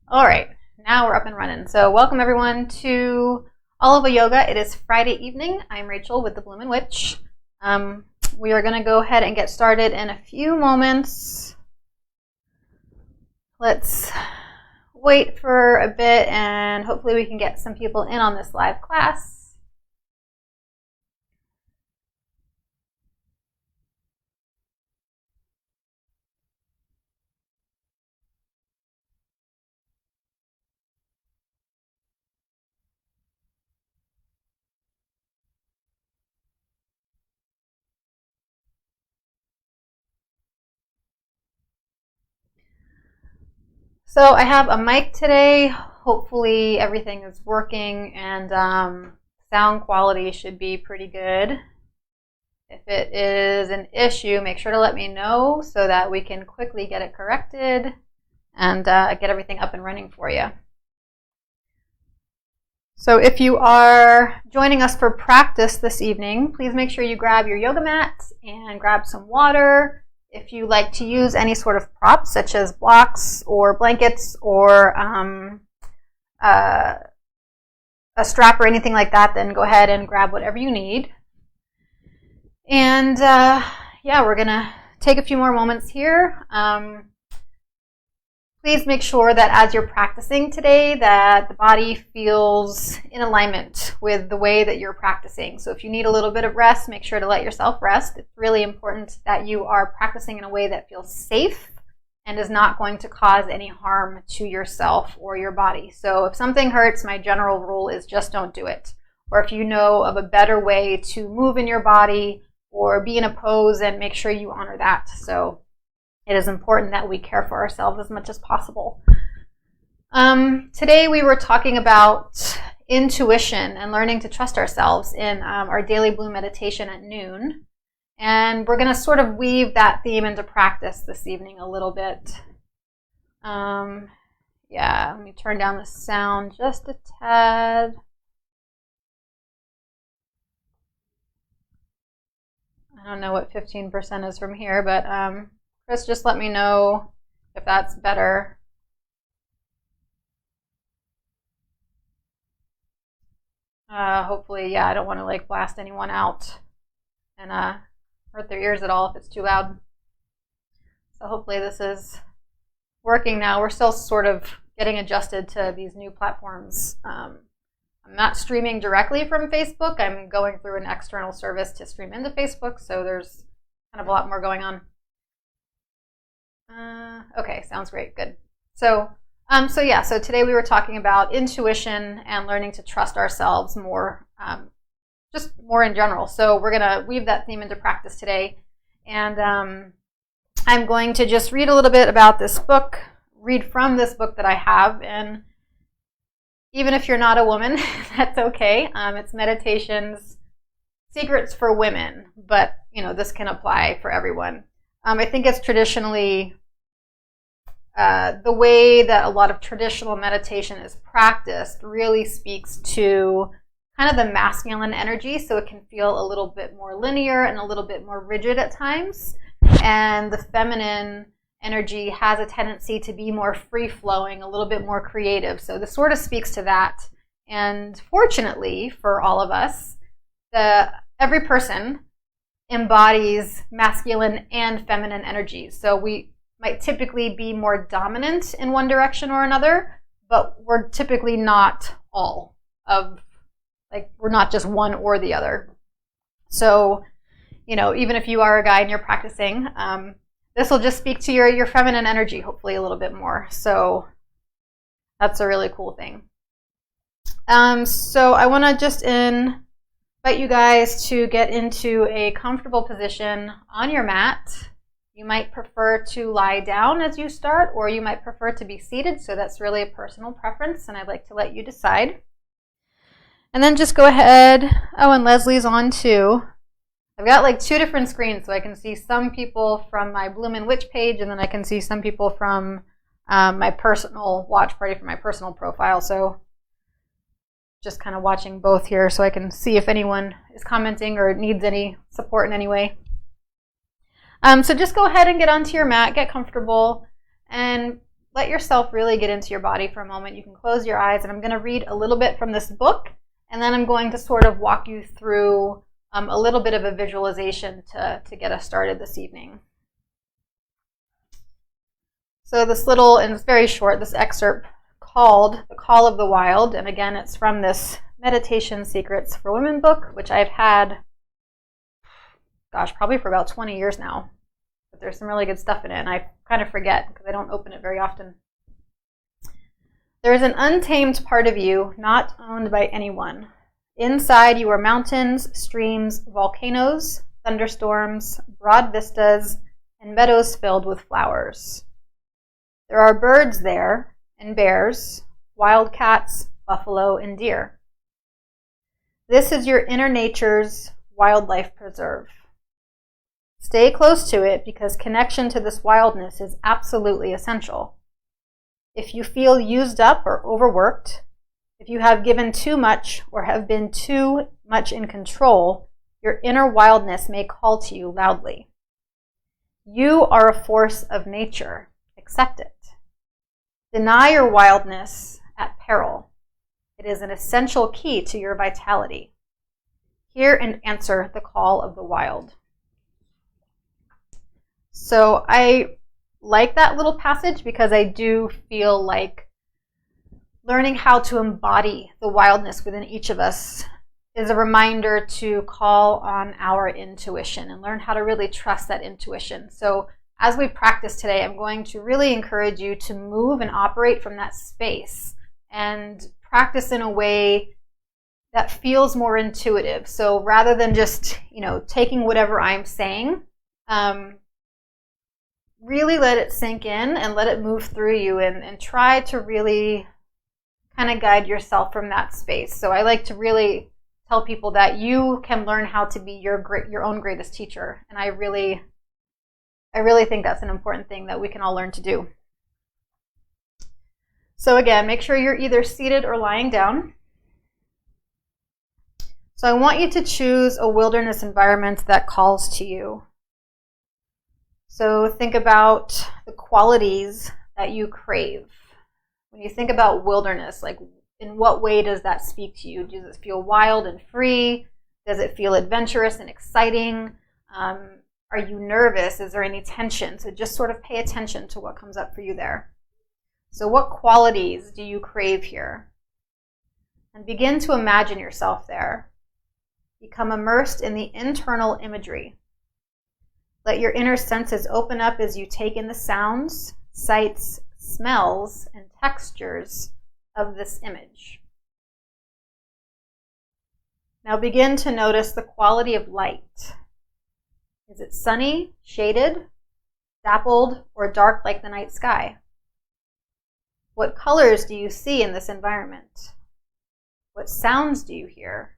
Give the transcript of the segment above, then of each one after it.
All right, now we're up and running. So welcome everyone to Oliva Yoga. It is Friday evening. I'm Rachel with the Bloomin' Witch. We are going to go ahead and get started in a few moments. Let's wait for a bit and hopefully we can get some people in on this live class. So I have a mic today. Hopefully everything is working and sound quality should be pretty good. If it is an issue, make sure to let me know so that we can quickly get it corrected and get everything up and running for you. So if you are joining us for practice this evening, please make sure you grab your yoga mat and grab some water. If you like to use any sort of props, such as blocks or blankets or a strap or anything like that, then go ahead and grab whatever you need. And yeah, we're going to take a few more moments here. Please make sure that as you're practicing today that the body feels in alignment with the way that you're practicing. So if you need a little bit of rest, make sure to let yourself rest. It's really important that you are practicing in a way that feels safe and is not going to cause any harm to yourself or your body. So if something hurts, my general rule is just don't do it. Or if you know of a better way to move in your body or be in a pose, and make sure you honor that. So it is important that we care for ourselves as much as possible. Today we were talking about intuition and learning to trust ourselves in our daily Bloom meditation at noon. And we're going to sort of weave that theme into practice this evening a little bit. Yeah, let me turn down the sound just a tad. I don't know what 15% is from here, but Chris, just let me know if that's better. Hopefully, yeah, I don't want to like blast anyone out and hurt their ears at all if it's too loud. So hopefully this is working now. We're still sort of getting adjusted to these new platforms. I'm not streaming directly from Facebook. I'm going through an external service to stream into Facebook, so there's kind of a lot more going on. Okay, sounds great, good. So today we were talking about intuition and learning to trust ourselves more, just more in general. So we're gonna weave that theme into practice today. And I'm going to just read a little bit about this book, read from this book that I have. And even if you're not a woman, that's okay. It's Meditations, Secrets for Women, but you know, this can apply for everyone. I think it's traditionally the way that a lot of traditional meditation is practiced really speaks to kind of the masculine energy, so it can feel a little bit more linear and a little bit more rigid at times. And the feminine energy has a tendency to be more free-flowing, a little bit more creative. So this sort of speaks to that. And fortunately for all of us, every person embodies masculine and feminine energies. So we might typically be more dominant in one direction or another, but we're typically not all of, like, we're not just one or the other. So, you know, even if you are a guy and you're practicing, this will just speak to your feminine energy, hopefully a little bit more. So that's a really cool thing. So I want to just invite you guys to get into a comfortable position on your mat. You might prefer to lie down as you start, or you might prefer to be seated. So that's really a personal preference, and I'd like to let you decide. And then just go ahead. Oh, and Leslie's on too. I've got like 2 different screens, so I can see some people from my Bloomin' Witch page, and then I can see some people from my personal watch party from my personal profile. So just kind of watching both here so I can see if anyone is commenting or needs any support in any way. So just go ahead and get onto your mat, get comfortable, and let yourself really get into your body for a moment. You can close your eyes, and I'm going to read a little bit from this book, and then I'm going to sort of walk you through a little bit of a visualization to get us started this evening. So this little, and it's very short, this excerpt called The Call of the Wild, and again, it's from this Meditation Secrets for Women book, which I've had, gosh, probably for about 20 years now. But there's some really good stuff in it, and I kind of forget because I don't open it very often. There is an untamed part of you not owned by anyone. Inside you are mountains, streams, volcanoes, thunderstorms, broad vistas, and meadows filled with flowers. There are birds there, and bears, wildcats, buffalo, and deer. This is your inner nature's wildlife preserve. Stay close to it because connection to this wildness is absolutely essential. If you feel used up or overworked, if you have given too much or have been too much in control, your inner wildness may call to you loudly. You are a force of nature. Accept it. Deny your wildness at peril. It is an essential key to your vitality. Hear and answer the call of the wild. So I like that little passage because I do feel like learning how to embody the wildness within each of us is a reminder to call on our intuition and learn how to really trust that intuition. So as we practice today, I'm going to really encourage you to move and operate from that space and practice in a way that feels more intuitive. So rather than just, taking whatever I'm saying, really let it sink in and let it move through you and try to really kind of guide yourself from that space. So I like to really tell people that you can learn how to be your own greatest teacher. And I really think that's an important thing that we can all learn to do. So again, make sure you're either seated or lying down. So I want you to choose a wilderness environment that calls to you. So think about the qualities that you crave. When you think about wilderness, like in what way does that speak to you? Does it feel wild and free? Does it feel adventurous and exciting? Are you nervous? Is there any tension? So just sort of pay attention to what comes up for you there. So what qualities do you crave here? And begin to imagine yourself there. Become immersed in the internal imagery. Let your inner senses open up as you take in the sounds, sights, smells, and textures of this image. Now begin to notice the quality of light. Is it sunny, shaded, dappled, or dark like the night sky? What colors do you see in this environment? What sounds do you hear?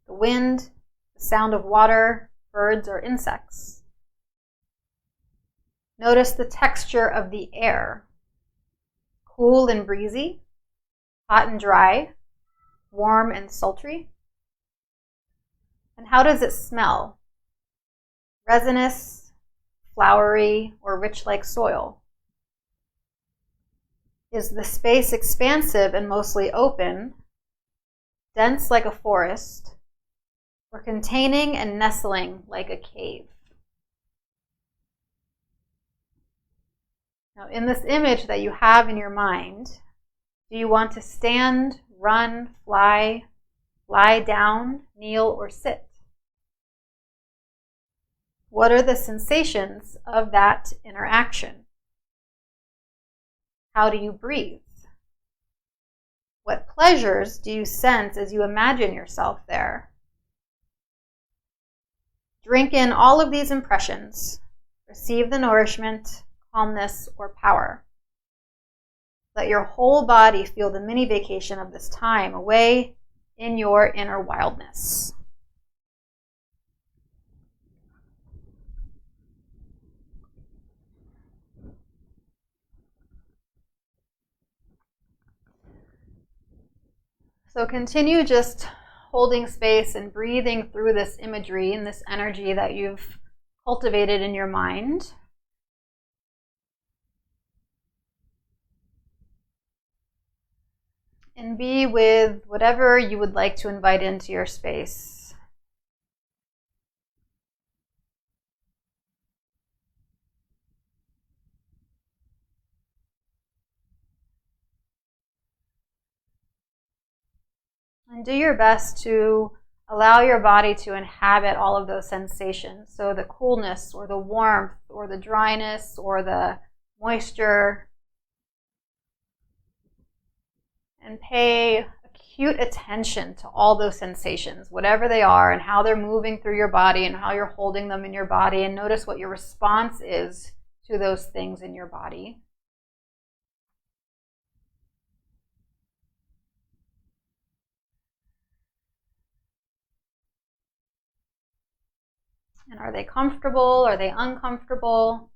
The wind, the sound of water, birds, or insects. Notice the texture of the air. Cool and breezy, hot and dry, warm and sultry. And how does it smell? Resinous, flowery, or rich like soil? Is the space expansive and mostly open, dense like a forest, or containing and nestling like a cave? Now, in this image that you have in your mind, do you want to stand, run, fly, lie down, kneel, or sit? What are the sensations of that interaction? How do you breathe? What pleasures do you sense as you imagine yourself there? Drink in all of these impressions. Receive the nourishment, calmness, or power. Let your whole body feel the mini vacation of this time away in your inner wildness. So continue just holding space and breathing through this imagery and this energy that you've cultivated in your mind. and be with whatever you would like to invite into your space. And do your best to allow your body to inhabit all of those sensations. So the coolness or the warmth or the dryness or the moisture. And pay acute attention to all those sensations, whatever they are, and how they're moving through your body and how you're holding them in your body. And notice what your response is to those things in your body. And are they comfortable? Are they uncomfortable?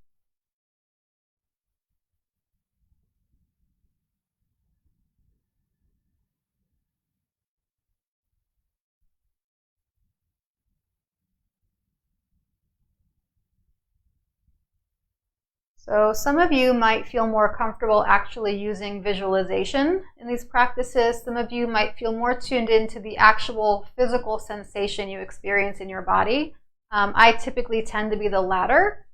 So some of you might feel more comfortable actually using visualization in these practices. Some of you might feel more tuned into the actual physical sensation you experience in your body. I typically tend to be the latter,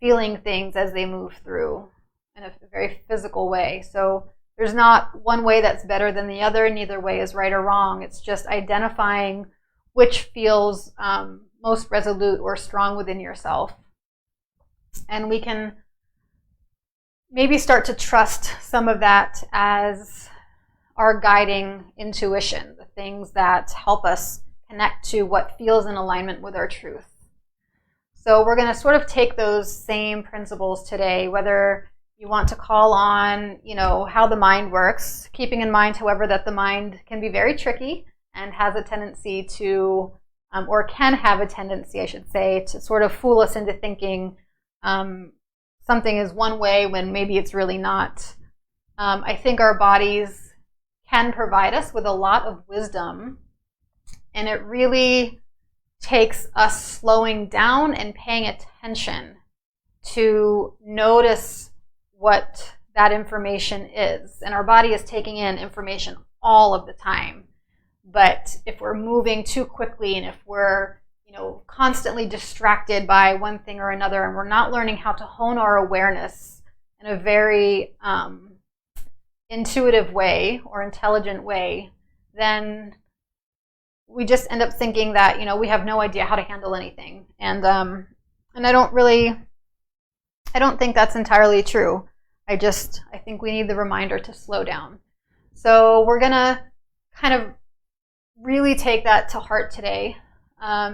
feeling things as they move through in a very physical way. So there's not one way that's better than the other. Neither way is right or wrong. It's just identifying which feels most resolute or strong within yourself. And we can maybe start to trust some of that as our guiding intuition, the things that help us connect to what feels in alignment with our truth. So we're going to sort of take those same principles today, whether you want to call on, how the mind works, keeping in mind, however, that the mind can be very tricky and has a tendency to, or can have a tendency, I should say, to sort of fool us into thinking something is one way when maybe it's really not. I think our bodies can provide us with a lot of wisdom, and it really takes us slowing down and paying attention to notice what that information is. And our body is taking in information all of the time. But if we're moving too quickly and if we're constantly distracted by one thing or another, and we're not learning how to hone our awareness in a very intuitive way or intelligent way, then we just end up thinking that we have no idea how to handle anything. And I don't think that's entirely true. I think we need the reminder to slow down. So we're gonna kind of really take that to heart today.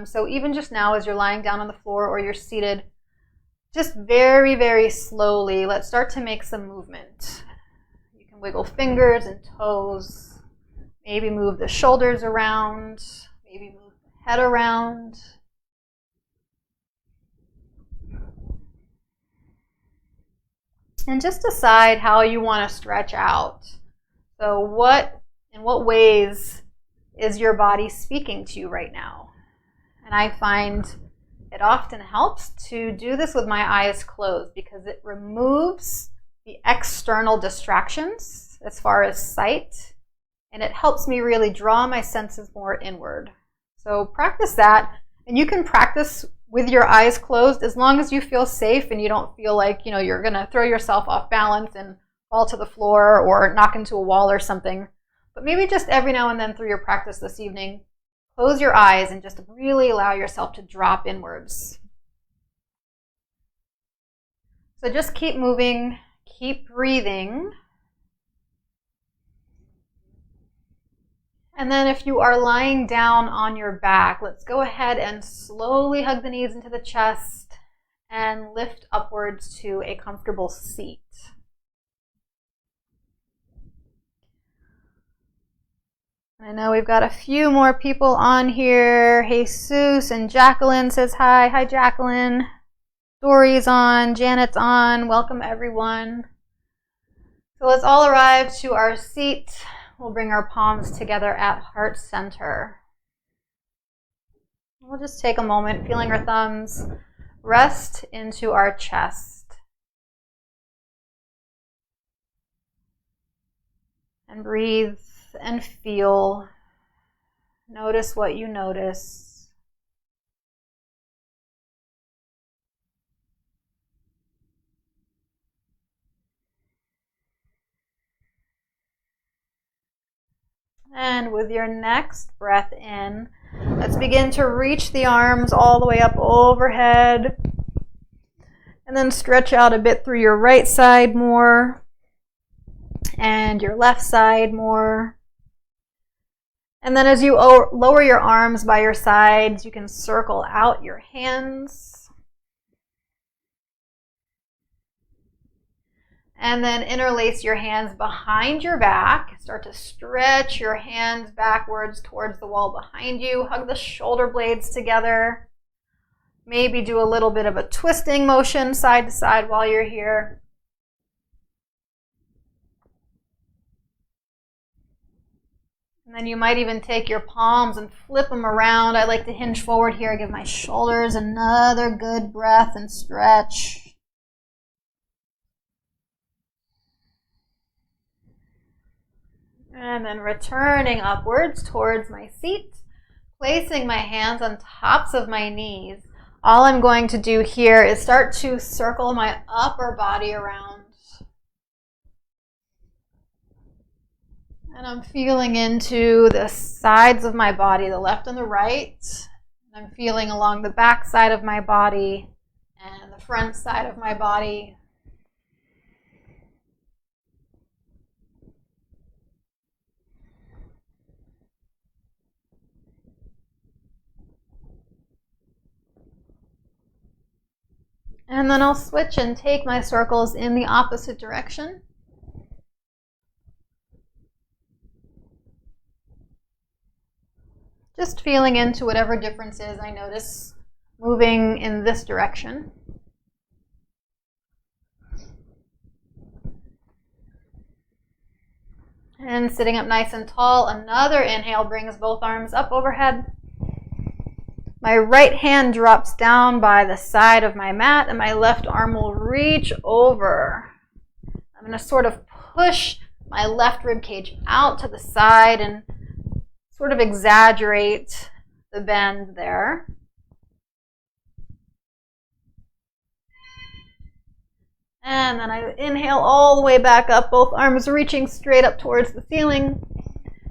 So even just now, as you're lying down on the floor or you're seated, just very, very slowly, let's start to make some movement. You can wiggle fingers and toes, maybe move the shoulders around, maybe move the head around. And just decide how you want to stretch out. So in what ways is your body speaking to you right now? And I find it often helps to do this with my eyes closed because it removes the external distractions as far as sight, and it helps me really draw my senses more inward. So practice that, and you can practice with your eyes closed as long as you feel safe and you don't feel like you're going to throw yourself off balance and fall to the floor or knock into a wall or something. But maybe just every now and then through your practice this evening, close your eyes and just really allow yourself to drop inwards. So just keep moving, keep breathing. And then if you are lying down on your back, let's go ahead and slowly hug the knees into the chest and lift upwards to a comfortable seat. I know we've got a few more people on here. Jesus and Jacqueline says hi. Hi, Jacqueline. Dory's on. Janet's on. Welcome, everyone. So let's all arrive to our seat. We'll bring our palms together at heart center. We'll just take a moment, feeling our thumbs rest into our chest. And breathe and feel. Notice what you notice. And with your next breath in, let's begin to reach the arms all the way up overhead. And then stretch out a bit through your right side more. And your left side more. And then as you lower your arms by your sides, you can circle out your hands. And then interlace your hands behind your back. Start to stretch your hands backwards towards the wall behind you. Hug the shoulder blades together. Maybe do a little bit of a twisting motion side to side while you're here. And then you might even take your palms and flip them around. I like to hinge forward here. Give my shoulders another good breath and stretch. And then returning upwards towards my seat, placing my hands on tops of my knees. All I'm going to do here is start to circle my upper body around. And I'm feeling into the sides of my body, the left and the right. And I'm feeling along the back side of my body and the front side of my body. And then I'll switch and take my circles in the opposite direction. Just feeling into whatever differences I notice moving in this direction. And sitting up nice and tall, another inhale brings both arms up overhead. My right hand drops down by the side of my mat and my left arm will reach over. I'm going to sort of push my left rib cage out to the side and sort of exaggerate the bend there. And then I inhale all the way back up, both arms reaching straight up towards the ceiling.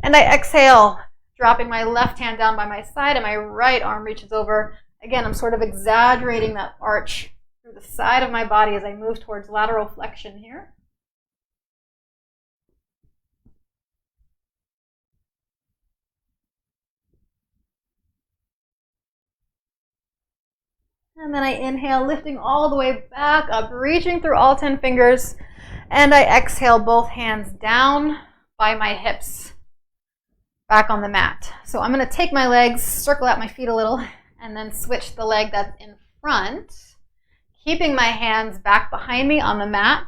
And I exhale, dropping my left hand down by my side and my right arm reaches over. Again, I'm sort of exaggerating that arch through the side of my body as I move towards lateral flexion here. And then I inhale, lifting all the way back up, reaching through all 10 fingers. And I exhale, both hands down by my hips, back on the mat. So I'm going to take my legs, circle out my feet a little, and then switch the leg that's in front, keeping my hands back behind me on the mat.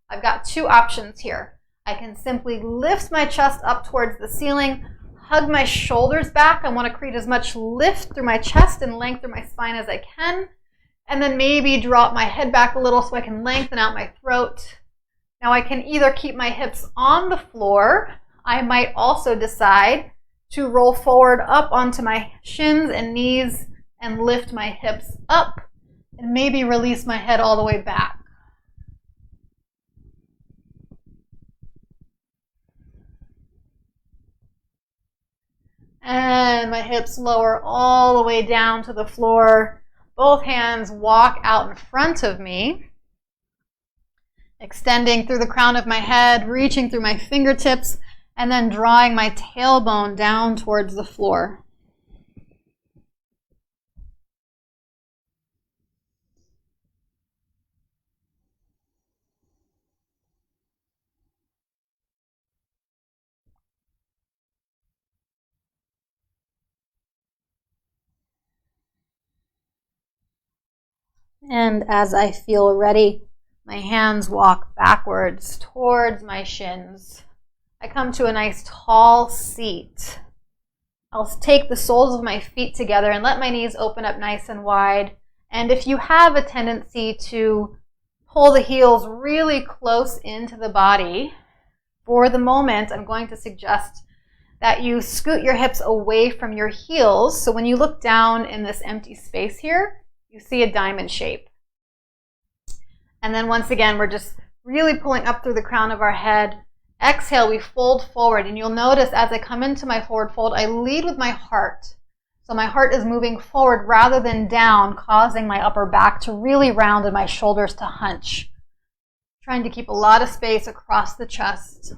I've got two options here. I can simply lift my chest up towards the ceiling, hug my shoulders back. I want to create as much lift through my chest and length through my spine as I can. And then maybe drop my head back a little so I can lengthen out my throat. Now I can either keep my hips on the floor. I might also decide to roll forward up onto my shins and knees and lift my hips up and maybe release my head all the way back. And my hips lower all the way down to the floor. Both hands walk out in front of me, extending through the crown of my head, reaching through my fingertips, and then drawing my tailbone down towards the floor. And as I feel ready, my hands walk backwards towards my shins. I come to a nice tall seat. I'll take the soles of my feet together and let my knees open up nice and wide. And if you have a tendency to pull the heels really close into the body, for the moment, I'm going to suggest that you scoot your hips away from your heels. So when you look down in this empty space here, you see a diamond shape. And then once again, we're just really pulling up through the crown of our head. Exhale, we fold forward. And you'll notice as I come into my forward fold, I lead with my heart. So my heart is moving forward rather than down, causing my upper back to really round and my shoulders to hunch. Trying to keep a lot of space across the chest.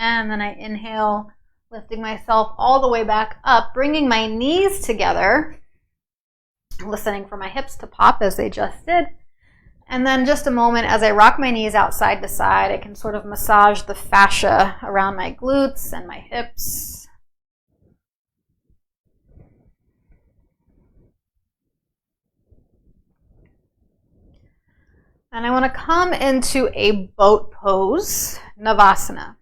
And then I inhale, lifting myself all the way back up, bringing my knees together, listening for my hips to pop as they just did. And then just a moment as I rock my knees out side to side, I can sort of massage the fascia around my glutes and my hips. And I want to come into a boat pose, Navasana.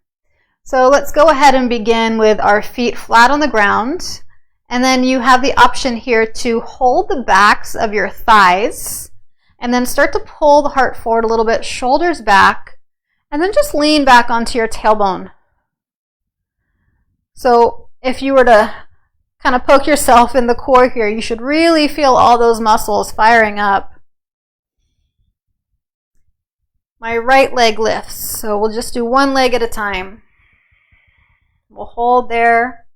So let's go ahead and begin with our feet flat on the ground. And then you have the option here to hold the backs of your thighs and then start to pull the heart forward a little bit, shoulders back, and then just lean back onto your tailbone. So if you were to kind of poke yourself in the core here, you should really feel all those muscles firing up. My right leg lifts, so we'll just do one leg at a time. We'll hold there.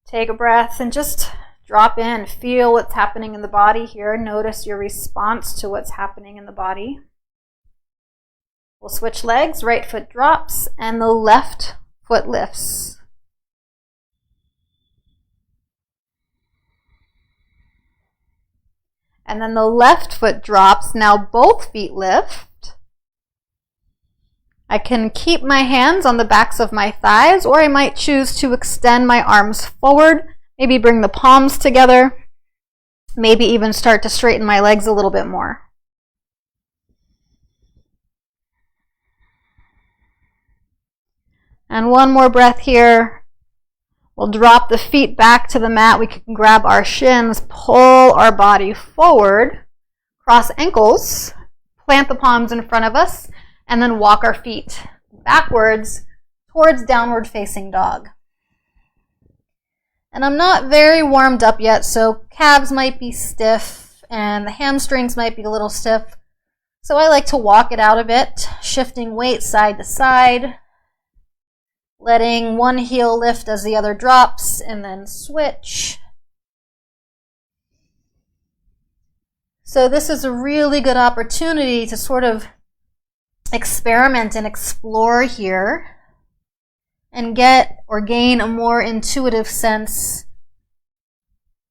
Take a breath and just drop in. Feel what's happening in the body here. Notice your response to what's happening in the body. We'll switch legs. Right foot drops and the left foot lifts. And then the left foot drops. Now both feet lift. I can keep my hands on the backs of my thighs, or I might choose to extend my arms forward, maybe bring the palms together, maybe even start to straighten my legs a little bit more. And one more breath here. We'll drop the feet back to the mat. We can grab our shins, pull our body forward, cross ankles, plant the palms in front of us, and then walk our feet backwards towards downward facing dog. And I'm not very warmed up yet, so calves might be stiff and the hamstrings might be a little stiff. So I like to walk it out a bit, shifting weight side to side, letting one heel lift as the other drops, and then switch. So this is a really good opportunity to sort of experiment and explore here and get or gain a more intuitive sense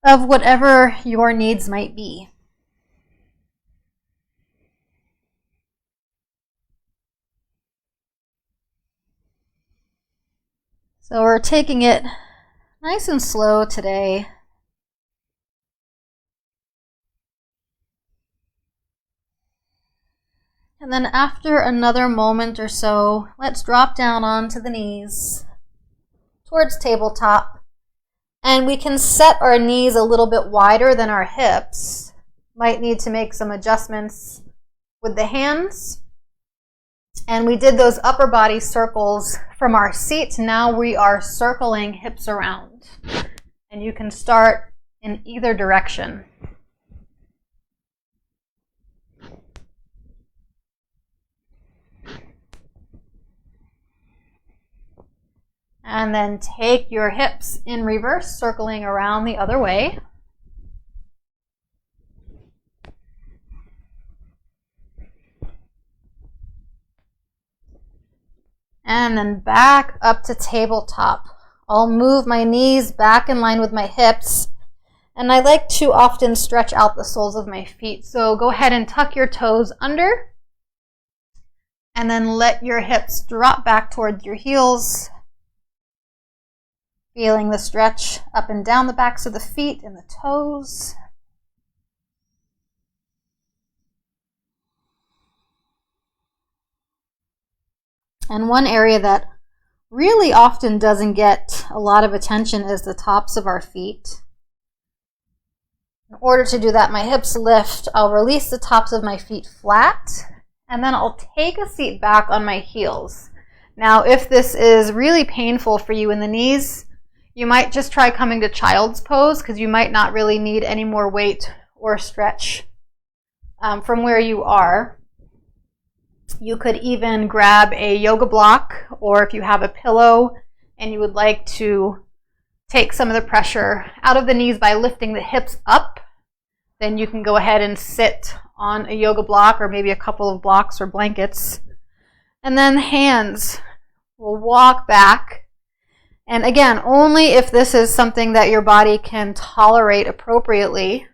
of whatever your needs might be. So we're taking it nice and slow today. And then after another moment or so, let's drop down onto the knees towards tabletop. And we can set our knees a little bit wider than our hips. Might need to make some adjustments with the hands. And we did those upper body circles from our seat. Now we are circling hips around. And you can start in either direction. And then take your hips in reverse, circling around the other way. And then back up to tabletop. I'll move my knees back in line with my hips. And I like to often stretch out the soles of my feet. So go ahead and tuck your toes under. And then let your hips drop back towards your heels. Feeling the stretch up and down the backs of the feet and the toes. And one area that really often doesn't get a lot of attention is the tops of our feet. In order to do that, my hips lift. I'll release the tops of my feet flat, and then I'll take a seat back on my heels. Now, if this is really painful for you in the knees, you might just try coming to child's pose, because you might not really need any more weight or stretch from where you are. You could even grab a yoga block, or if you have a pillow and you would like to take some of the pressure out of the knees by lifting the hips up, then you can go ahead and sit on a yoga block or maybe a couple of blocks or blankets. And then hands will walk back. And again, only if this is something that your body can tolerate appropriately,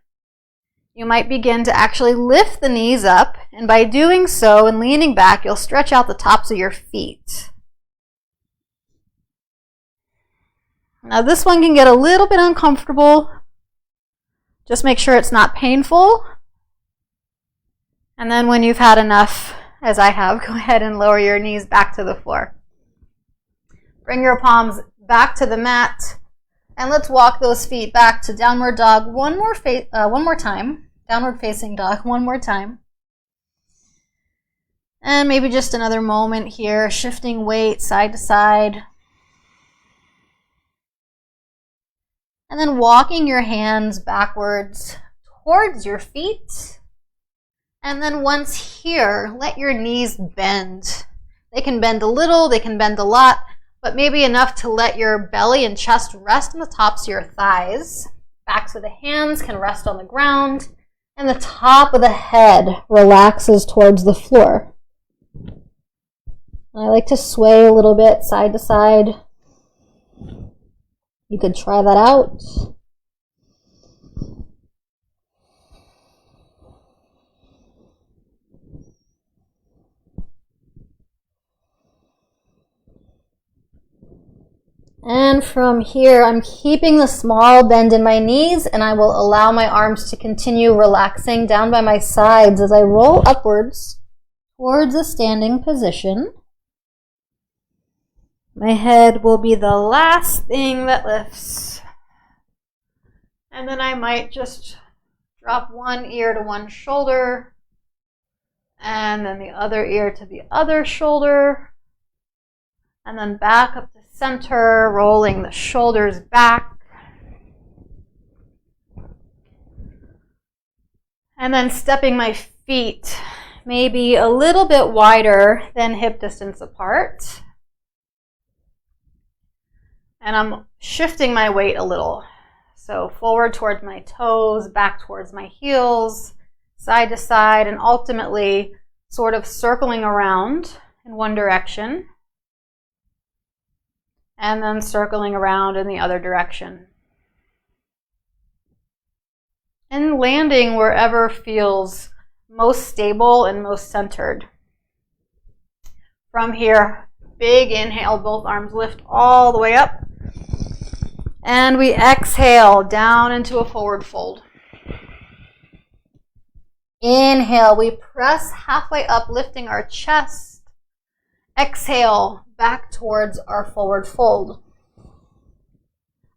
you might begin to actually lift the knees up, and by doing so and leaning back, you'll stretch out the tops of your feet. Now this one can get a little bit uncomfortable. Just make sure it's not painful. And then when you've had enough, as I have, go ahead and lower your knees back to the floor. Bring your palms back to the mat, and let's walk those feet back to downward dog one more time. Downward facing dog one more time. And maybe just another moment here, shifting weight side to side. And then walking your hands backwards towards your feet. And then once here, let your knees bend. They can bend a little, they can bend a lot, but maybe enough to let your belly and chest rest on the tops of your thighs. Backs of the hands can rest on the ground, and the top of the head relaxes towards the floor. I like to sway a little bit side to side. You could try that out. And from here, I'm keeping the small bend in my knees, and I will allow my arms to continue relaxing down by my sides as I roll upwards towards a standing position. My head will be the last thing that lifts. And then I might just drop one ear to one shoulder, and then the other ear to the other shoulder, and then back up to center, rolling the shoulders back. And then stepping my feet maybe a little bit wider than hip distance apart. And I'm shifting my weight a little. So forward towards my toes, back towards my heels, side to side, and ultimately sort of circling around in one direction. And then circling around in the other direction. And landing wherever feels most stable and most centered. From here, big inhale, both arms lift all the way up. And we exhale down into a forward fold. Inhale, we press halfway up, lifting our chest. Exhale, back towards our forward fold.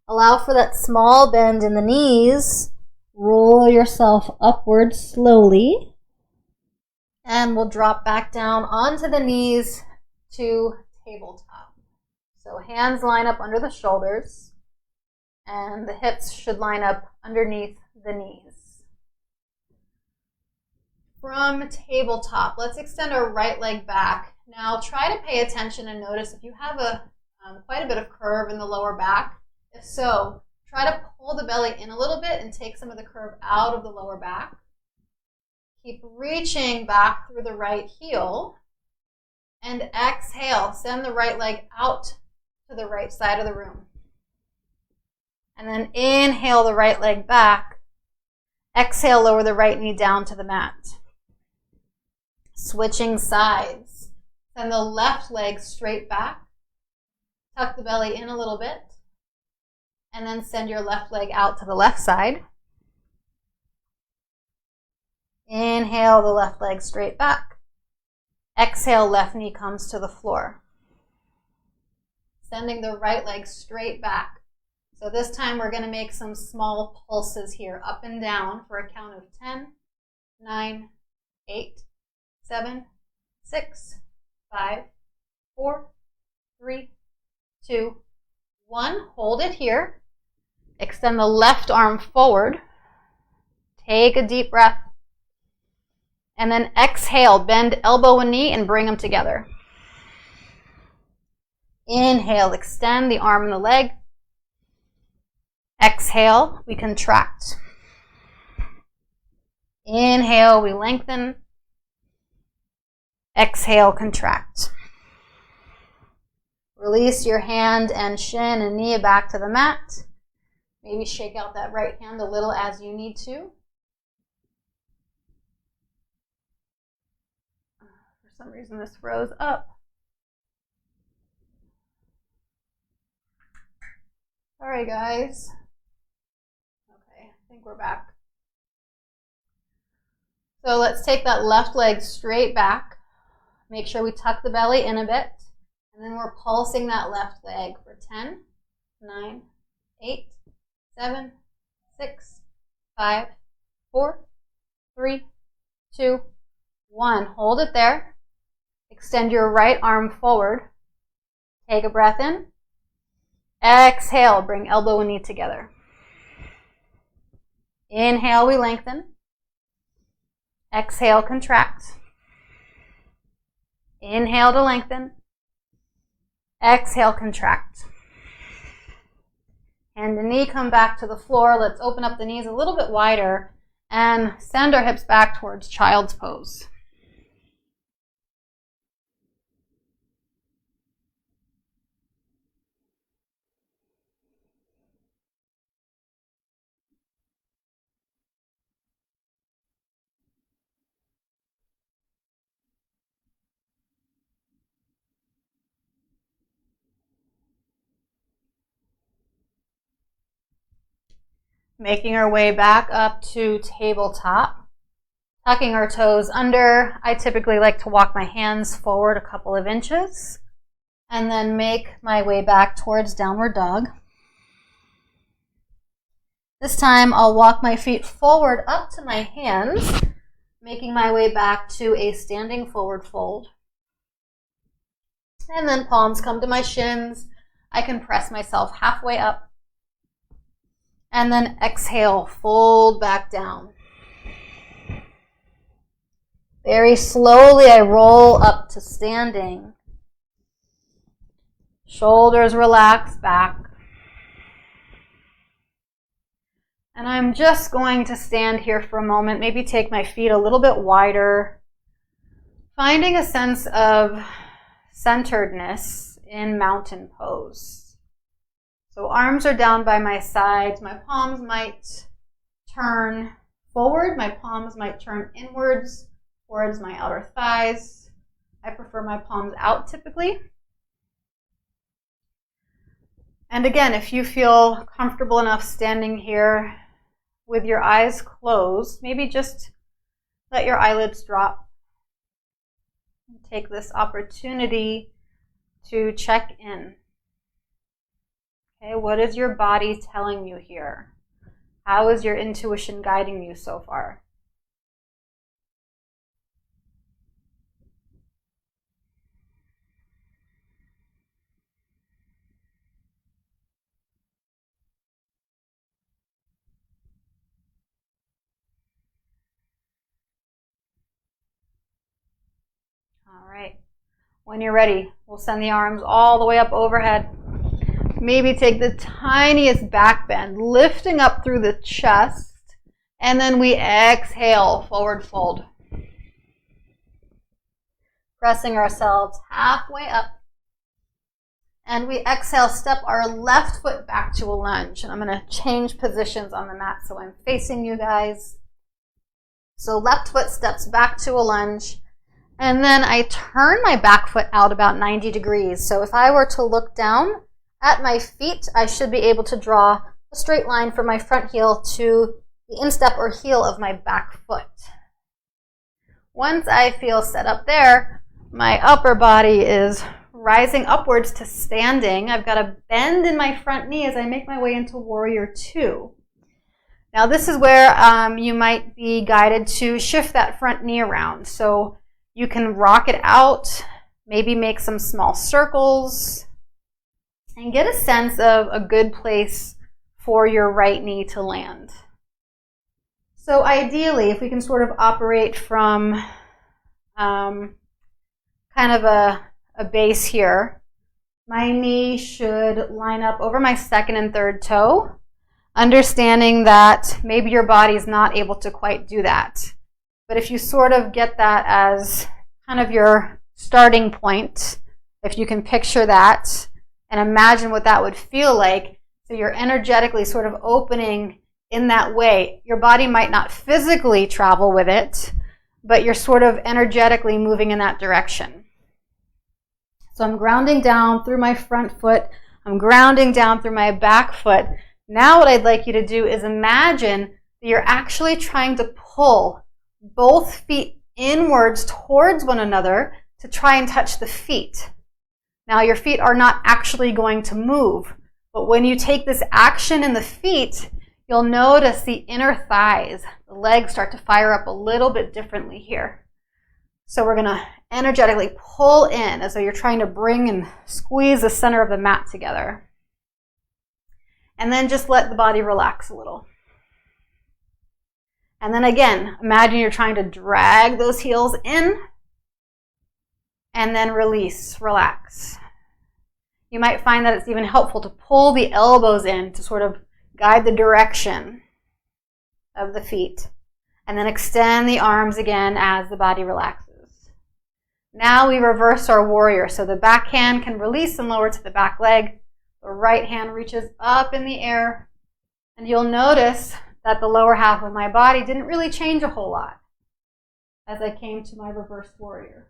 Allow for that small bend in the knees. Roll yourself upwards slowly. And we'll drop back down onto the knees to tabletop. So hands line up under the shoulders, and the hips should line up underneath the knees. From tabletop, let's extend our right leg back. Now try to pay attention and notice if you have quite a bit of curve in the lower back. If so, try to pull the belly in a little bit and take some of the curve out of the lower back. Keep reaching back through the right heel. And exhale, send the right leg out to the right side of the room. And then inhale the right leg back. Exhale, lower the right knee down to the mat. Switching sides. Send the left leg straight back. Tuck the belly in a little bit. And then send your left leg out to the left side. Inhale the left leg straight back. Exhale, left knee comes to the floor. Sending the right leg straight back. So this time we're going to make some small pulses here, up and down for a count of 10, 9, 8, 7, 6, 5, 4, 3, 2, 1. Hold it here. Extend the left arm forward. Take a deep breath. And then exhale, bend elbow and knee and bring them together. Inhale, extend the arm and the leg. Exhale, we contract. Inhale, we lengthen. Exhale, contract. Release your hand and shin and knee back to the mat. Maybe shake out that right hand a little as you need to. For some reason this froze up. All right, guys. Okay, I think we're back. So let's take that left leg straight back. Make sure we tuck the belly in a bit. And then we're pulsing that left leg for 10, 9, 8, 7, 6, 5, 4, 3, 2, 1. Hold it there. Extend your right arm forward. Take a breath in. Exhale, bring elbow and knee together. Inhale, we lengthen. Exhale, contract. Inhale to lengthen. Exhale, contract. And the knee come back to the floor. Let's open up the knees a little bit wider and send our hips back towards child's pose. Making our way back up to tabletop, tucking our toes under. I typically like to walk my hands forward a couple of inches and then make my way back towards downward dog. This time I'll walk my feet forward up to my hands, making my way back to a standing forward fold. And then palms come to my shins. I can press myself halfway up. And then exhale, fold back down. Very slowly I roll up to standing. Shoulders relax back. And I'm just going to stand here for a moment, maybe take my feet a little bit wider, finding a sense of centeredness in mountain pose. So arms are down by my sides. My palms might turn forward. My palms might turn inwards towards my outer thighs. I prefer my palms out typically. And again, if you feel comfortable enough standing here with your eyes closed, maybe just let your eyelids drop. Take this opportunity to check in. Okay, what is your body telling you here? How is your intuition guiding you so far? All right. When you're ready, we'll send the arms all the way up overhead. Maybe take the tiniest back bend, lifting up through the chest, and then we exhale, forward fold. Pressing ourselves halfway up. And we exhale, step our left foot back to a lunge. And I'm going to change positions on the mat so I'm facing you guys. So left foot steps back to a lunge. And then I turn my back foot out about 90 degrees. So if I were to look down at my feet, I should be able to draw a straight line from my front heel to the instep or heel of my back foot. Once I feel set up there, my upper body is rising upwards to standing. I've got a bend in my front knee as I make my way into warrior two. Now this is where you might be guided to shift that front knee around. So you can rock it out, maybe make some small circles, and get a sense of a good place for your right knee to land. So ideally, if we can sort of operate from kind of a base here, my knee should line up over my second and third toe, understanding that maybe your body is not able to quite do that. But if you sort of get that as kind of your starting point, if you can picture that and imagine what that would feel like, so you're energetically sort of opening in that way. Your body might not physically travel with it, but you're sort of energetically moving in that direction. So I'm grounding down through my front foot. I'm grounding down through my back foot. Now what I'd like you to do is imagine that you're actually trying to pull both feet inwards towards one another to try and touch the feet. Now your feet are not actually going to move, but when you take this action in the feet, you'll notice the inner thighs, the legs start to fire up a little bit differently here. So we're going to energetically pull in as though you're trying to bring and squeeze the center of the mat together. And then just let the body relax a little. And then again, imagine you're trying to drag those heels in and then release, relax. You might find that it's even helpful to pull the elbows in to sort of guide the direction of the feet. And then extend the arms again as the body relaxes. Now we reverse our warrior. So the back hand can release and lower to the back leg. The right hand reaches up in the air. And you'll notice that the lower half of my body didn't really change a whole lot as I came to my reversed warrior.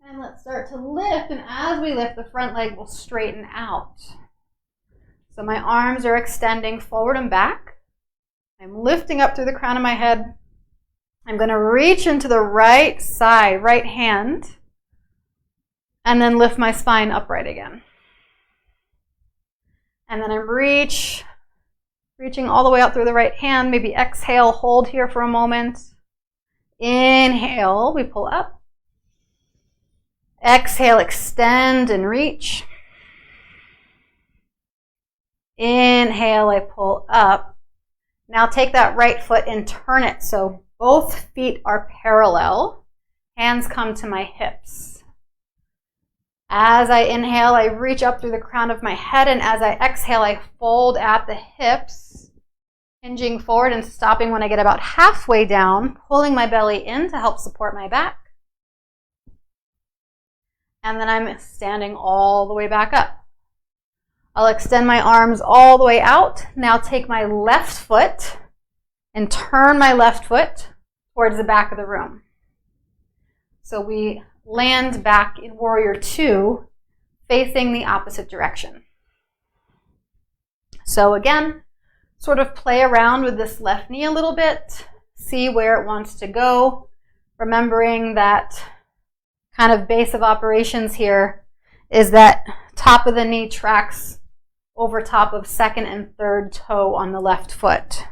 And let's start to lift, and as we lift, the front leg will straighten out. So my arms are extending forward and back. I'm lifting up through the crown of my head. I'm going to reach into the right side, right hand, and then lift my spine upright again. And then I'm reaching all the way out through the right hand. Maybe exhale, hold here for a moment. Inhale, we pull up. Exhale, extend and reach. Inhale, I pull up. Now take that right foot and turn it so both feet are parallel. Hands come to my hips. As I inhale, I reach up through the crown of my head, and as I exhale, I fold at the hips, hinging forward and stopping when I get about halfway down, pulling my belly in to help support my back. And then I'm standing all the way back up. I'll extend my arms all the way out. Now take my left foot and turn my left foot towards the back of the room. So we land back in warrior two, facing the opposite direction. So again, sort of play around with this left knee a little bit, see where it wants to go, remembering that kind of base of operations here is that top of the knee tracks over top of second and third toe on the left foot.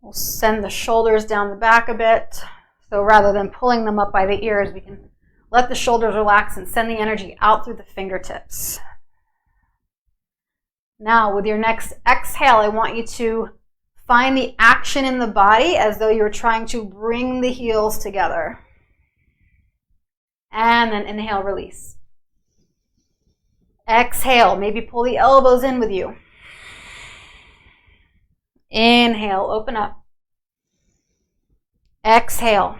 We'll send the shoulders down the back a bit. So rather than pulling them up by the ears, we can let the shoulders relax and send the energy out through the fingertips. Now, with your next exhale, I want you to find the action in the body as though you're trying to bring the heels together. And then inhale, release. Exhale, maybe pull the elbows in with you. Inhale, open up. Exhale.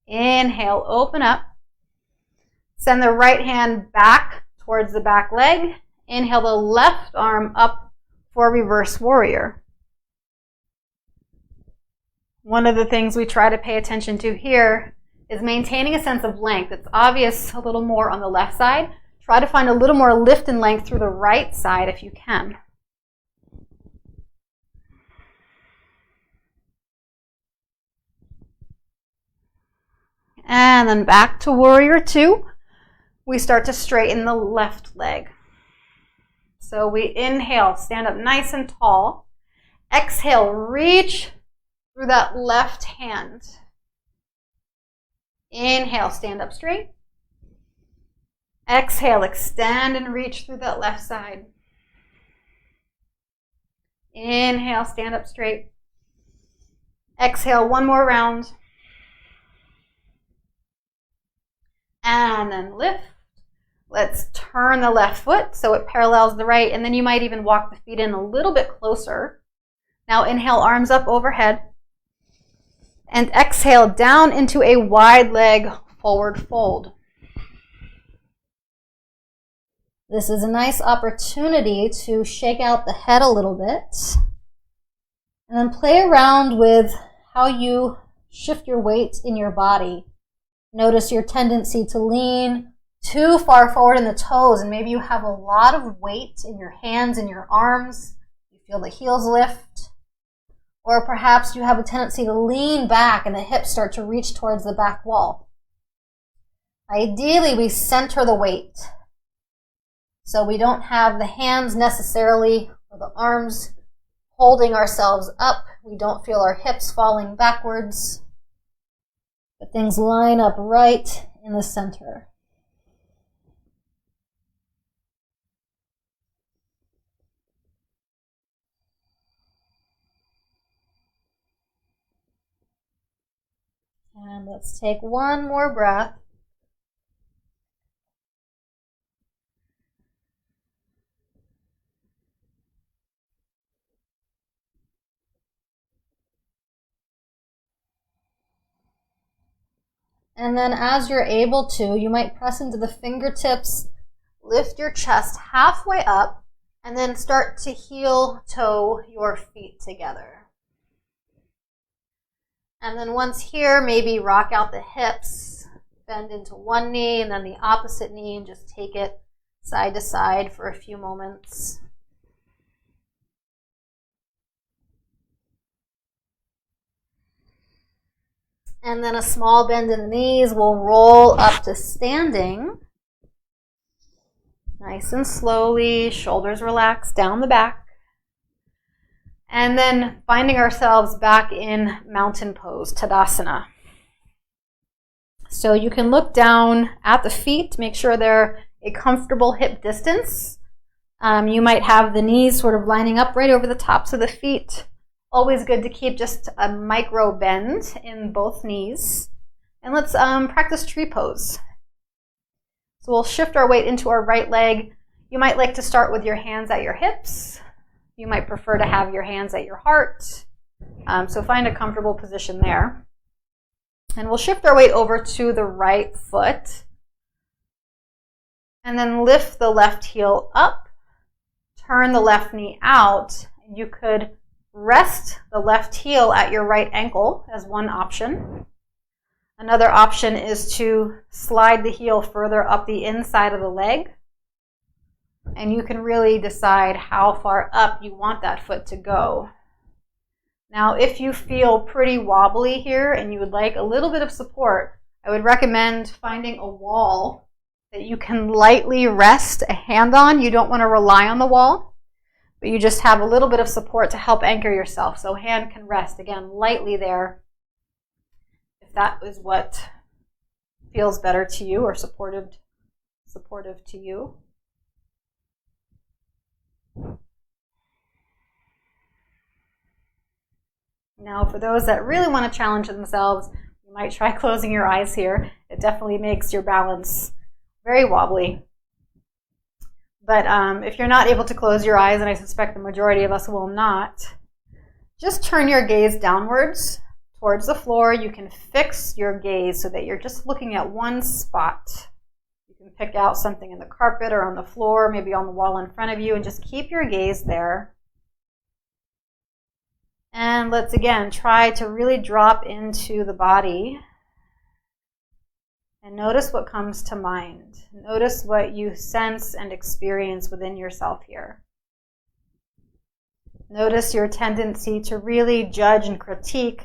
Inhale, open up. Send the right hand back towards the back leg. Inhale the left arm up for reverse warrior. One of the things we try to pay attention to here is maintaining a sense of length. It's obvious a little more on the left side. Try to find a little more lift and length through the right side if you can. And then back to warrior two. We start to straighten the left leg. So we inhale, stand up nice and tall. Exhale, reach through that left hand. Inhale, stand up straight. Exhale, extend and reach through that left side. Inhale, stand up straight. Exhale, one more round. And then lift. Let's turn the left foot so it parallels the right, and then you might even walk the feet in a little bit closer. Now inhale, arms up overhead. And exhale, down into a wide leg forward fold. This is a nice opportunity to shake out the head a little bit. And then play around with how you shift your weight in your body. Notice your tendency to lean too far forward in the toes, and maybe you have a lot of weight in your hands and your arms. You feel the heels lift. Or perhaps you have a tendency to lean back and the hips start to reach towards the back wall. Ideally, we center the weight. So we don't have the hands necessarily or the arms holding ourselves up. We don't feel our hips falling backwards. But things line up right in the center. And let's take one more breath. And then as you're able to, you might press into the fingertips, lift your chest halfway up, and then start to heel toe your feet together. And then once here, maybe rock out the hips, bend into one knee and then the opposite knee, and just take it side to side for a few moments. And then a small bend in the knees. We'll roll up to standing. Nice and slowly, shoulders relaxed down the back. And then finding ourselves back in mountain pose, Tadasana. So you can look down at the feet, make sure they're a comfortable hip distance. You might have the knees sort of lining up right over the tops of the feet. Always good to keep just a micro bend in both knees. And let's practice tree pose. So we'll shift our weight into our right leg. You might like to start with your hands at your hips. You might prefer to have your hands at your heart. So find a comfortable position there. And we'll shift our weight over to the right foot. And then lift the left heel up. Turn the left knee out. You could rest the left heel at your right ankle as one option. Another option is to slide the heel further up the inside of the leg. And you can really decide how far up you want that foot to go. Now, if you feel pretty wobbly here and you would like a little bit of support, I would recommend finding a wall that you can lightly rest a hand on. You don't want to rely on the wall, but you just have a little bit of support to help anchor yourself. So hand can rest, again, lightly there, if that is what feels better to you or supportive to you. Now, for those that really want to challenge themselves, you might try closing your eyes here. It definitely makes your balance very wobbly. But if you're not able to close your eyes, and I suspect the majority of us will not, just turn your gaze downwards towards the floor. You can fix your gaze so that you're just looking at one spot. You can pick out something in the carpet or on the floor, maybe on the wall in front of you, and just keep your gaze there. And let's again try to really drop into the body and notice what comes to mind. Notice what you sense and experience within yourself here. Notice your tendency to really judge and critique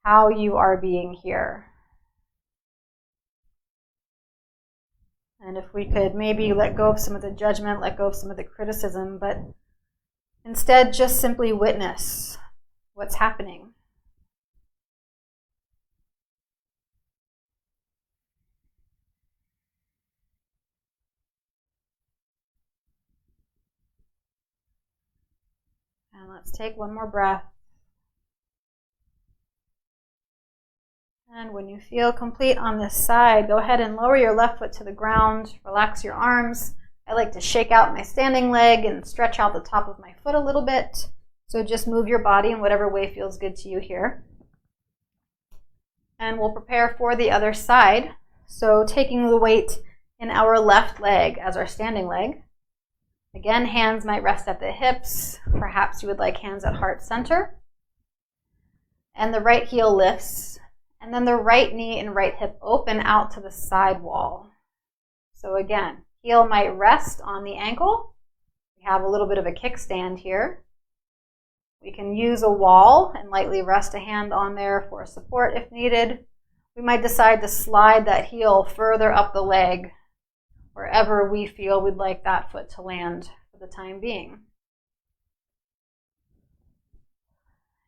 how you are being here. And if we could maybe let go of some of the judgment, let go of some of the criticism, but instead just simply witness what's happening. And let's take one more breath. And when you feel complete on this side, go ahead and lower your left foot to the ground. Relax your arms. I like to shake out my standing leg and stretch out the top of my foot a little bit. So just move your body in whatever way feels good to you here. And we'll prepare for the other side. So taking the weight in our left leg as our standing leg. Again, hands might rest at the hips. Perhaps you would like hands at heart center. And the right heel lifts. And then the right knee and right hip open out to the side wall. So again, heel might rest on the ankle. We have a little bit of a kickstand here. We can use a wall and lightly rest a hand on there for support if needed. We might decide to slide that heel further up the leg, wherever we feel we'd like that foot to land for the time being.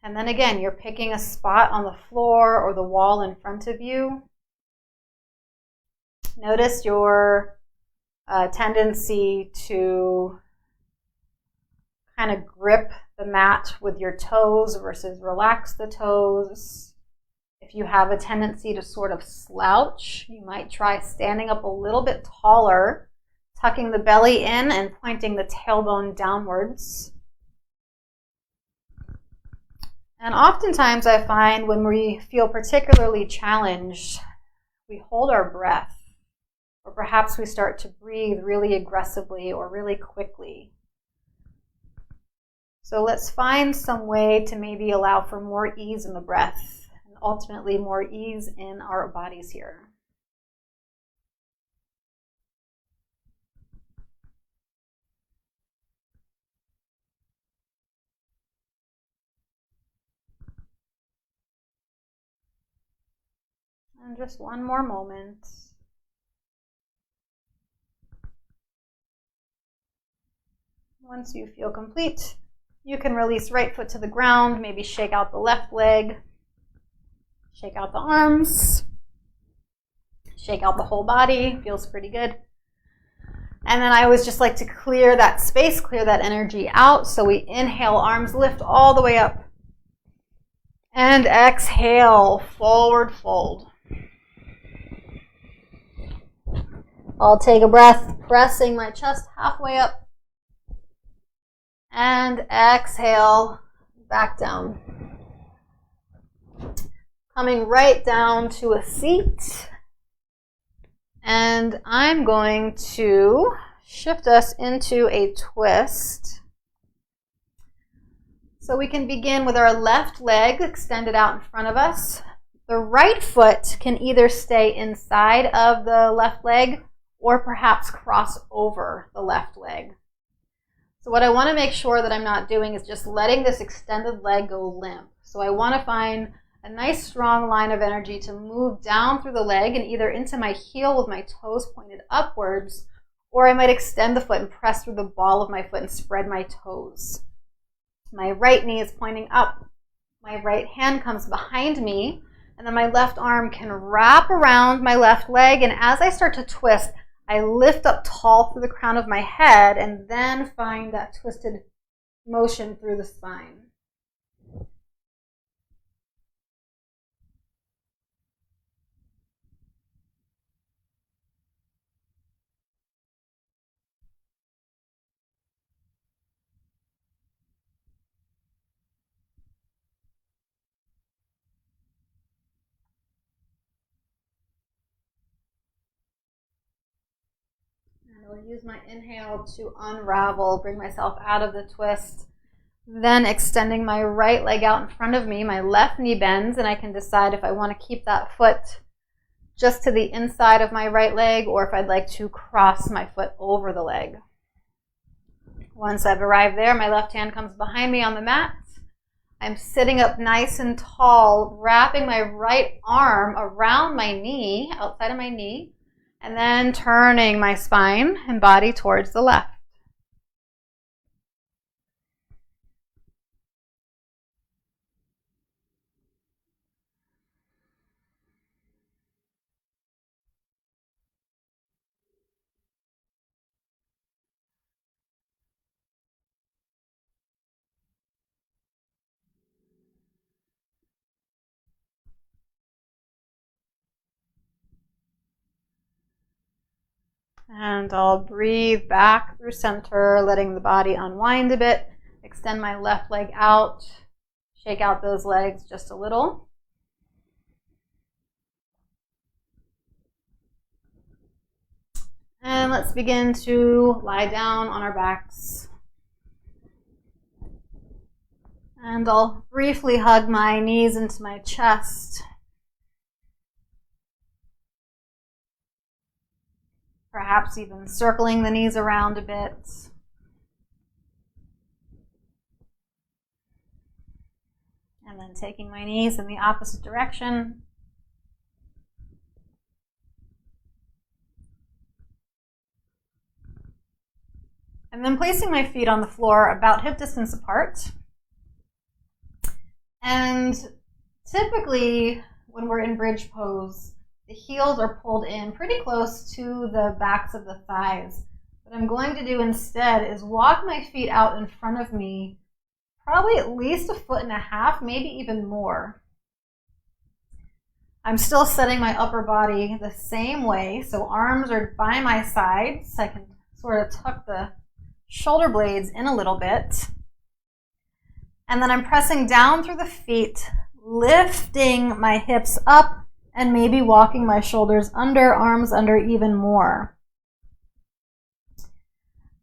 And then again, you're picking a spot on the floor or the wall in front of you. Notice your tendency to kind of grip the mat with your toes versus relax the toes. If you have a tendency to sort of slouch, you might try standing up a little bit taller, tucking the belly in and pointing the tailbone downwards. And oftentimes I find when we feel particularly challenged, we hold our breath, or perhaps we start to breathe really aggressively or really quickly. So let's find some way to maybe allow for more ease in the breath and ultimately more ease in our bodies here. And just one more moment. Once you feel complete, you can release right foot to the ground, maybe shake out the left leg, shake out the arms, shake out the whole body, feels pretty good. And then I always just like to clear that space, clear that energy out. So we inhale, arms lift all the way up. And exhale, forward fold. I'll take a breath, pressing my chest halfway up. And exhale, back down. Coming right down to a seat. And I'm going to shift us into a twist. So we can begin with our left leg extended out in front of us. The right foot can either stay inside of the left leg or perhaps cross over the left leg. So what I want to make sure that I'm not doing is just letting this extended leg go limp. So I want to find a nice strong line of energy to move down through the leg and either into my heel with my toes pointed upwards, or I might extend the foot and press through the ball of my foot and spread my toes. My right knee is pointing up. My right hand comes behind me, and then my left arm can wrap around my left leg, and as I start to twist, I lift up tall through the crown of my head and then find that twisted motion through the spine. I'll use my inhale to unravel, bring myself out of the twist. Then extending my right leg out in front of me, my left knee bends, and I can decide if I want to keep that foot just to the inside of my right leg or if I'd like to cross my foot over the leg. Once I've arrived there, my left hand comes behind me on the mat. I'm sitting up nice and tall, wrapping my right arm around my knee, outside of my knee, And then turning my spine and body towards the left. And I'll breathe back through center, letting the body unwind a bit. Extend my left leg out. Shake out those legs just a little. And let's begin to lie down on our backs. And I'll briefly hug my knees into my chest. Perhaps even circling the knees around a bit. And then taking my knees in the opposite direction. And then placing my feet on the floor about hip distance apart. And typically, when we're in bridge pose, the heels are pulled in pretty close to the backs of the thighs. What I'm going to do instead is walk my feet out in front of me, probably at least 1.5 feet, maybe even more. I'm still setting my upper body the same way, so arms are by my sides. I can sort of tuck the shoulder blades in a little bit. And then I'm pressing down through the feet, lifting my hips up, and maybe walking my shoulders under, arms under even more.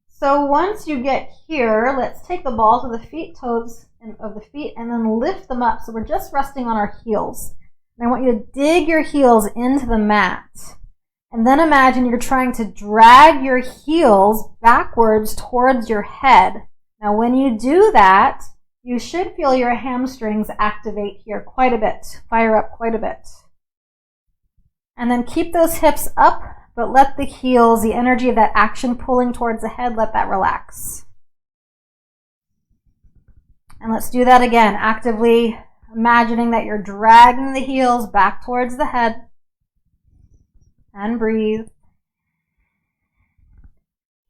So once you get here, let's take the balls of the feet, toes of the feet, and then lift them up. So we're just resting on our heels. And I want you to dig your heels into the mat. And then imagine you're trying to drag your heels backwards towards your head. Now when you do that, you should feel your hamstrings activate here quite a bit, fire up quite a bit. And then keep those hips up, but let the heels, the energy of that action pulling towards the head, let that relax. And let's do that again, actively imagining that you're dragging the heels back towards the head. And breathe.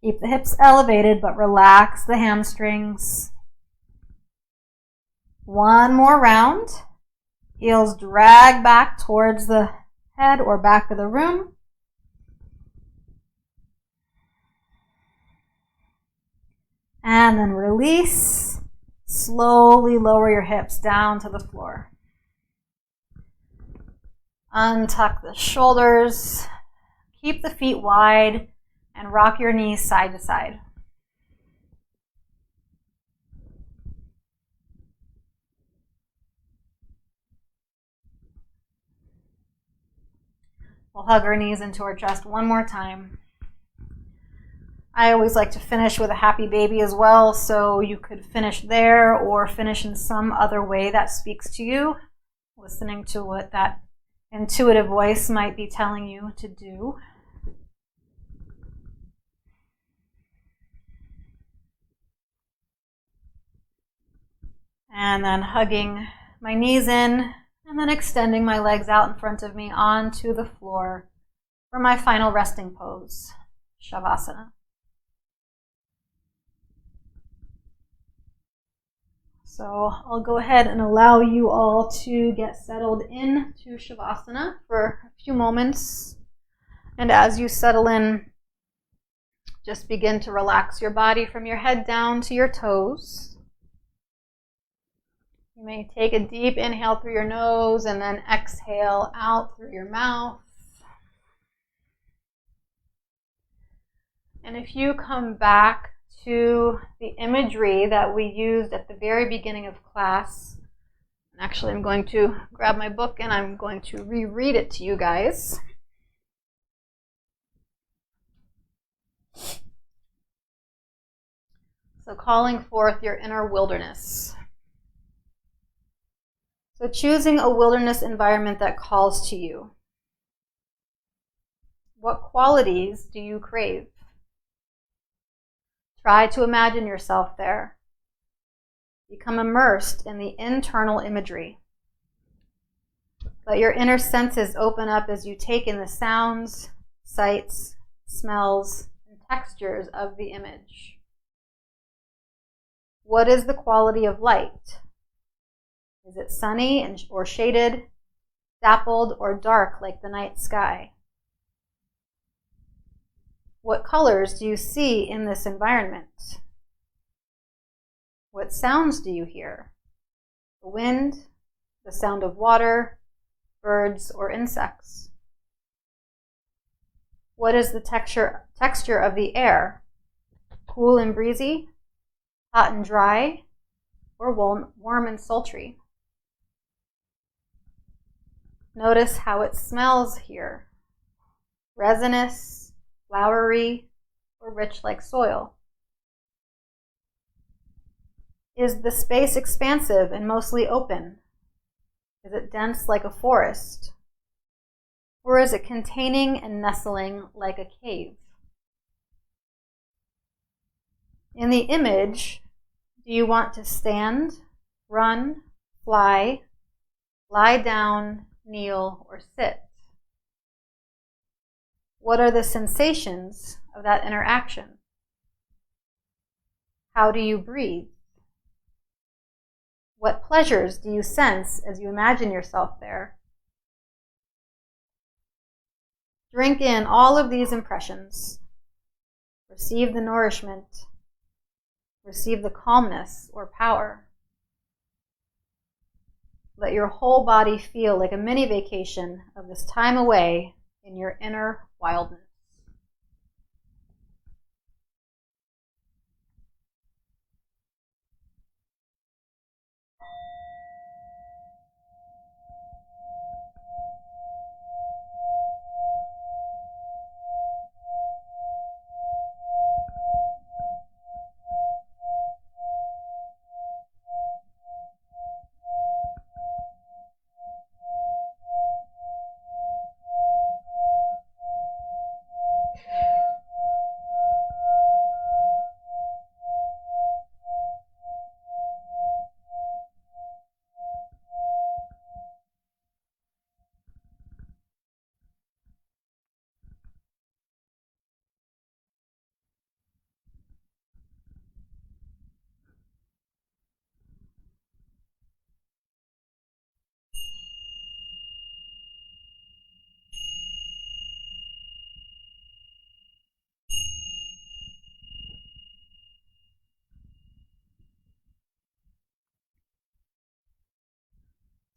Keep the hips elevated, but relax the hamstrings. One more round. Heels drag back towards the head or back of the room. And then release. Slowly lower your hips down to the floor. Untuck the shoulders. Keep the feet wide and rock your knees side to side. We'll hug our knees into our chest one more time. I always like to finish with a happy baby as well, so you could finish there or finish in some other way that speaks to you, listening to what that intuitive voice might be telling you to do. And then hugging my knees in, and then extending my legs out in front of me onto the floor for my final resting pose, Shavasana. So I'll go ahead and allow you all to get settled into Shavasana for a few moments. And as you settle in, just begin to relax your body from your head down to your toes. You may take a deep inhale through your nose and then exhale out through your mouth. And if you come back to the imagery that we used at the very beginning of class, and actually I'm going to grab my book and I'm going to reread it to you guys. So calling forth your inner wilderness. So choosing a wilderness environment that calls to you. What qualities do you crave? Try to imagine yourself there. Become immersed in the internal imagery. Let your inner senses open up as you take in the sounds, sights, smells, and textures of the image. What is the quality of light? Is it sunny or shaded, dappled or dark like the night sky? What colors do you see in this environment? What sounds do you hear? The wind, the sound of water, birds, or insects? What is the texture of the air? Cool and breezy, hot and dry, or warm and sultry? Notice how it smells here. Resinous, flowery, or rich like soil. Is the space expansive and mostly open? Is it dense like a forest? Or is it containing and nestling like a cave? In the image, do you want to stand, run, fly, lie down, kneel, or sit? What are the sensations of that interaction? How do you breathe? What pleasures do you sense as you imagine yourself there? Drink in all of these impressions. Receive the nourishment. Receive the calmness or power. Let your whole body feel like a mini vacation of this time away in your inner wildness.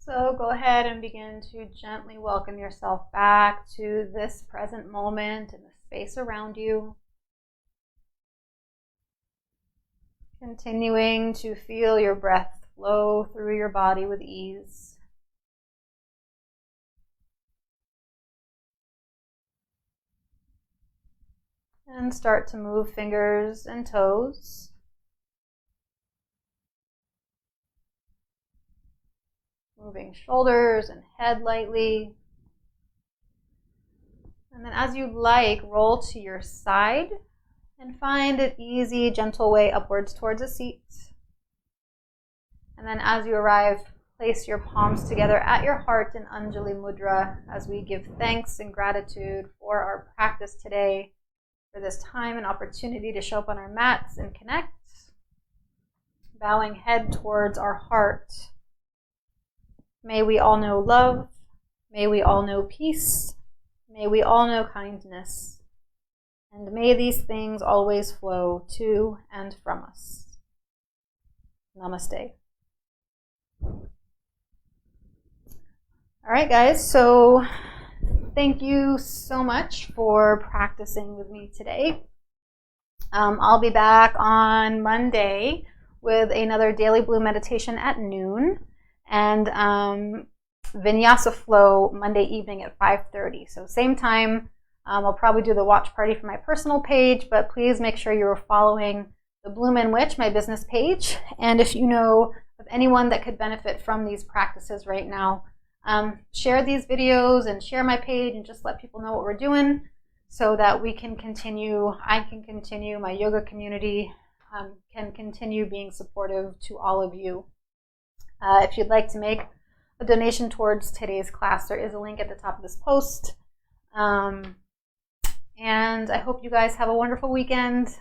So go ahead and begin to gently welcome yourself back to this present moment and the space around you. Continuing to feel your breath flow through your body with ease. And start to move fingers and toes. Moving shoulders and head lightly. And then as you like, roll to your side and find an easy, gentle way upwards towards a seat. And then as you arrive, place your palms together at your heart in Anjali Mudra as we give thanks and gratitude for our practice today, for this time and opportunity to show up on our mats and connect. Bowing head towards our heart. May we all know love. May we all know peace. May we all know kindness. And may these things always flow to and from us. Namaste. All right, guys. So thank you so much for practicing with me today. I'll be back on Monday with another Daily Blue meditation at noon. And Vinyasa Flow Monday evening at 5:30. So same time, I'll probably do the watch party for my personal page, but please make sure you're following the Bloom and Witch, my business page. And if you know of anyone that could benefit from these practices right now, share these videos and share my page and just let people know what we're doing. so that we can continue, I can continue, my yoga community can continue being supportive to all of you. If you'd like to make a donation towards today's class, there is a link at the top of this post. And I hope you guys have a wonderful weekend.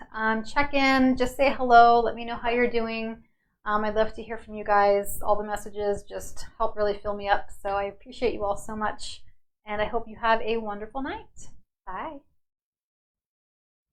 Check in, just say hello, let me know how you're doing. I'd love to hear from you guys. All the messages just help really fill me up. So I appreciate you all so much. And I hope you have a wonderful night. Bye.